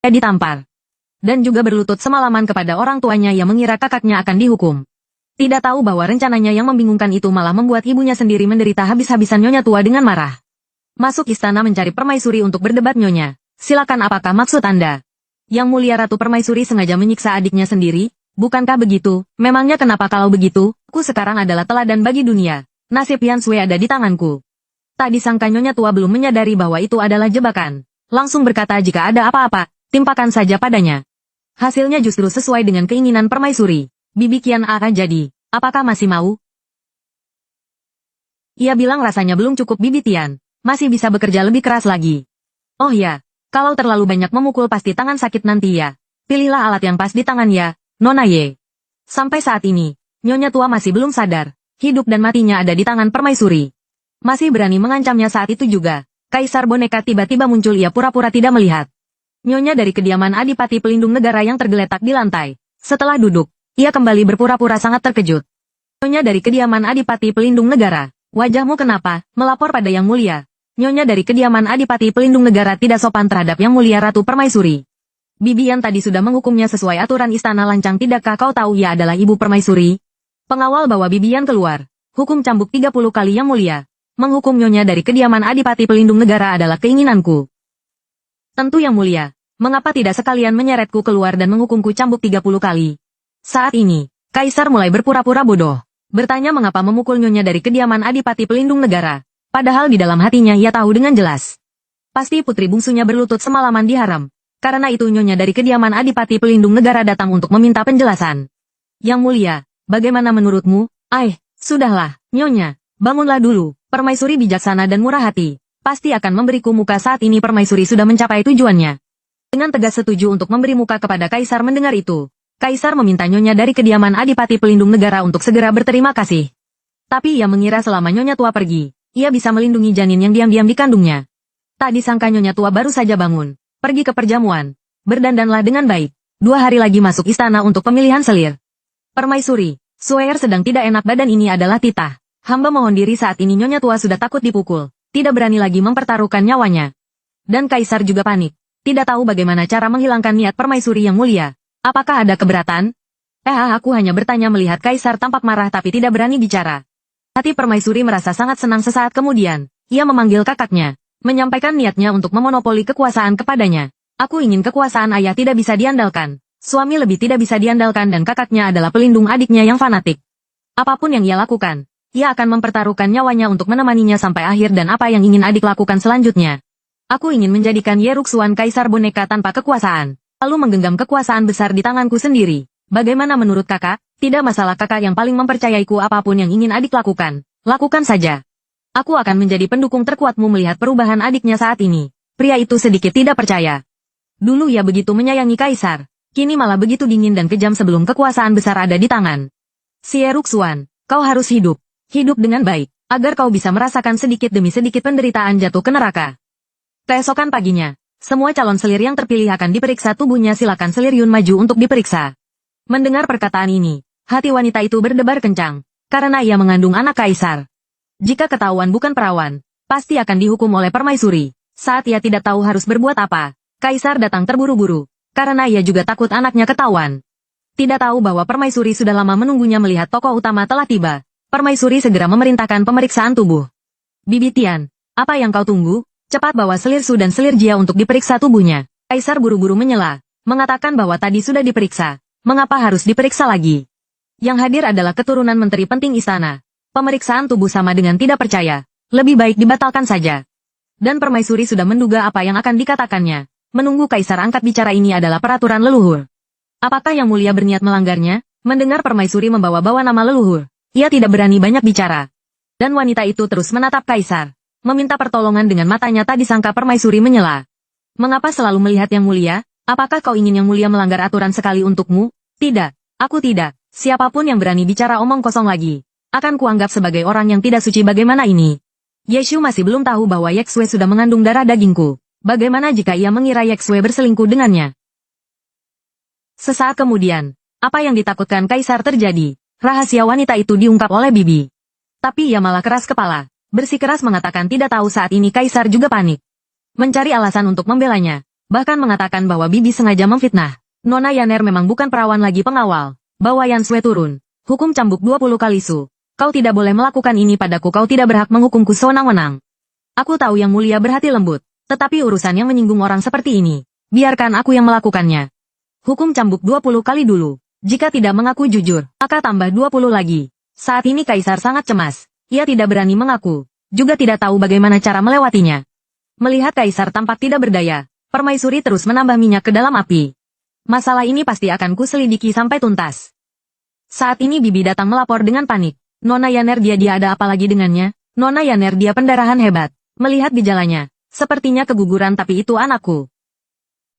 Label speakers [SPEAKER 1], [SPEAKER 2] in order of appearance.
[SPEAKER 1] Dia ditampar. Dan juga berlutut semalaman kepada orang tuanya yang mengira kakaknya akan dihukum. Tidak tahu bahwa rencananya yang membingungkan itu malah membuat ibunya sendiri menderita habis-habisan. Nyonya tua dengan marah masuk istana mencari permaisuri untuk berdebat. Nyonya, silakan, apakah maksud Anda? Yang mulia Ratu Permaisuri sengaja menyiksa adiknya sendiri, bukankah begitu? Memangnya kenapa kalau begitu? Aku sekarang adalah teladan bagi dunia. Nasib Yan Sui ada di tanganku. Tak disangka Nyonya tua belum menyadari bahwa itu adalah jebakan. Langsung berkata jika ada apa-apa, timpakan saja padanya. Hasilnya justru sesuai dengan keinginan permaisuri. Bibi Qian akan jadi. Apakah masih mau? Ia bilang rasanya belum cukup. Bibi Tian masih bisa bekerja lebih keras lagi. Oh ya, kalau terlalu banyak memukul pasti tangan sakit nanti ya. Pilihlah alat yang pas di tangan ya, Nona Ye. Sampai saat ini, Nyonya tua masih belum sadar. Hidup dan matinya ada di tangan permaisuri. Masih berani mengancamnya. Saat itu juga, Kaisar Boneka tiba-tiba muncul. Ia pura-pura tidak melihat Nyonya dari kediaman Adipati Pelindung Negara yang tergeletak di lantai. Setelah duduk, ia kembali berpura-pura sangat terkejut. Nyonya dari kediaman Adipati Pelindung Negara, wajahmu kenapa? Melapor pada Yang Mulia. Nyonya dari kediaman Adipati Pelindung Negara tidak sopan terhadap Yang Mulia Ratu Permaisuri. Bibi yang tadi sudah menghukumnya sesuai aturan istana lancang. Tidakkah kau tahu ia adalah ibu permaisuri? Pengawal bawa Bibi yang keluar. Hukum cambuk 30 kali. Yang Mulia. Menghukum Nyonya dari kediaman Adipati Pelindung Negara adalah keinginanku. Tentu Yang Mulia. Mengapa tidak sekalian menyeretku keluar dan menghukumku cambuk 30 kali? Saat ini, Kaisar mulai berpura-pura bodoh. Bertanya mengapa memukul Nyonya dari kediaman Adipati Pelindung Negara. Padahal di dalam hatinya ia tahu dengan jelas. Pasti putri bungsunya berlutut semalaman di haram. Karena itu Nyonya dari kediaman Adipati Pelindung Negara datang untuk meminta penjelasan. Yang Mulia, bagaimana menurutmu? Sudahlah, Nyonya. Bangunlah dulu. Permaisuri bijaksana dan murah hati. Pasti akan memberiku muka. Saat ini permaisuri sudah mencapai tujuannya. Dengan tegas setuju untuk memberi muka kepada Kaisar. Mendengar itu, Kaisar meminta Nyonya dari kediaman Adipati Pelindung Negara untuk segera berterima kasih. Tapi ia mengira selama Nyonya tua pergi, ia bisa melindungi janin yang diam-diam dikandungnya. Tak disangka Nyonya tua baru saja bangun, pergi ke perjamuan. Berdandanlah dengan baik. 2 hari lagi masuk istana untuk pemilihan selir. Permaisuri, Suer sedang tidak enak badan. Ini adalah titah. Hamba mohon diri. Saat ini Nyonya tua sudah takut dipukul, tidak berani lagi mempertaruhkan nyawanya. Dan Kaisar juga panik. Tidak tahu bagaimana cara menghilangkan niat permaisuri. Yang Mulia, apakah ada keberatan? Aku hanya bertanya. Melihat Kaisar tampak marah tapi tidak berani bicara. Hati permaisuri merasa sangat senang. Sesaat kemudian, ia memanggil kakaknya, menyampaikan niatnya untuk memonopoli kekuasaan kepadanya. Aku ingin kekuasaan ayah tidak bisa diandalkan. Suami lebih tidak bisa diandalkan dan kakaknya adalah pelindung adiknya yang fanatik. Apapun yang ia lakukan, ia akan mempertaruhkan nyawanya untuk menemaninya sampai akhir. Dan apa yang ingin adik lakukan selanjutnya? Aku ingin menjadikan Ye Ruxuan Kaisar Boneka tanpa kekuasaan, lalu menggenggam kekuasaan besar di tanganku sendiri. Bagaimana menurut kakak? Tidak masalah. Kakak yang paling mempercayaiku. Apapun yang ingin adik lakukan, lakukan saja. Aku akan menjadi pendukung terkuatmu. Melihat perubahan adiknya saat ini, pria itu sedikit tidak percaya. Dulu ia begitu menyayangi Kaisar, kini malah begitu dingin dan kejam sebelum kekuasaan besar ada di tangan. Si Ye Ruxuan, kau harus hidup dengan baik, agar kau bisa merasakan sedikit demi sedikit penderitaan jatuh ke neraka. Keesokan paginya, semua calon selir yang terpilih akan diperiksa tubuhnya. Silakan Selir Yun maju untuk diperiksa. Mendengar perkataan ini, hati wanita itu berdebar kencang, karena ia mengandung anak Kaisar. Jika ketahuan bukan perawan, pasti akan dihukum oleh permaisuri. Saat ia tidak tahu harus berbuat apa, Kaisar datang terburu-buru, karena ia juga takut anaknya ketahuan. Tidak tahu bahwa permaisuri sudah lama menunggunya. Melihat tokoh utama telah tiba, permaisuri segera memerintahkan pemeriksaan tubuh. Bibi Tian, apa yang kau tunggu? Cepat bawa Selir Su dan Selir Jia untuk diperiksa tubuhnya. Kaisar buru-buru menyela, mengatakan bahwa tadi sudah diperiksa. Mengapa harus diperiksa lagi? Yang hadir adalah keturunan menteri penting istana. Pemeriksaan tubuh sama dengan tidak percaya. Lebih baik dibatalkan saja. Dan permaisuri sudah menduga apa yang akan dikatakannya. Menunggu Kaisar angkat bicara. Ini adalah peraturan leluhur. Apakah Yang Mulia berniat melanggarnya? Mendengar permaisuri membawa-bawa nama leluhur, ia tidak berani banyak bicara. Dan wanita itu terus menatap Kaisar, meminta pertolongan dengan matanya. Tak disangka permaisuri menyela. Mengapa selalu melihat Yang Mulia? Apakah kau ingin Yang Mulia melanggar aturan sekali untukmu? Tidak, aku tidak. Siapapun yang berani bicara omong kosong lagi, akan kuanggap sebagai orang yang tidak suci. Bagaimana ini? Yeshu masih belum tahu bahwa Yeksue sudah mengandung darah dagingku. Bagaimana jika ia mengira Yeksue berselingkuh dengannya? Sesaat kemudian, apa yang ditakutkan Kaisar terjadi. Rahasia wanita itu diungkap oleh Bibi. Tapi ia malah keras kepala, bersikeras mengatakan tidak tahu. Saat ini Kaisar juga panik. Mencari alasan untuk membelanya. Bahkan mengatakan bahwa Bibi sengaja memfitnah. Nona Yaner memang bukan perawan lagi pengawal. Bawa Yan Sui turun. Hukum cambuk 20 kali su. Kau tidak boleh melakukan ini padaku, kau tidak berhak menghukumku sewenang-wenang. Aku tahu Yang Mulia berhati lembut. Tetapi urusan yang menyinggung orang seperti ini. Biarkan aku yang melakukannya. Hukum cambuk 20 kali dulu. Jika tidak mengaku jujur, maka tambah 20 lagi. Saat ini Kaisar sangat cemas. Ia tidak berani mengaku. Juga tidak tahu bagaimana cara melewatinya. Melihat Kaisar tampak tidak berdaya, Permaisuri terus menambah minyak ke dalam api. Masalah ini pasti akan kuselidiki sampai tuntas. Saat ini Bibi datang melapor dengan panik. Nona Yaner dia ada apa lagi dengannya? Nona Yaner dia pendarahan hebat. Melihat gejalanya, sepertinya keguguran tapi itu anakku.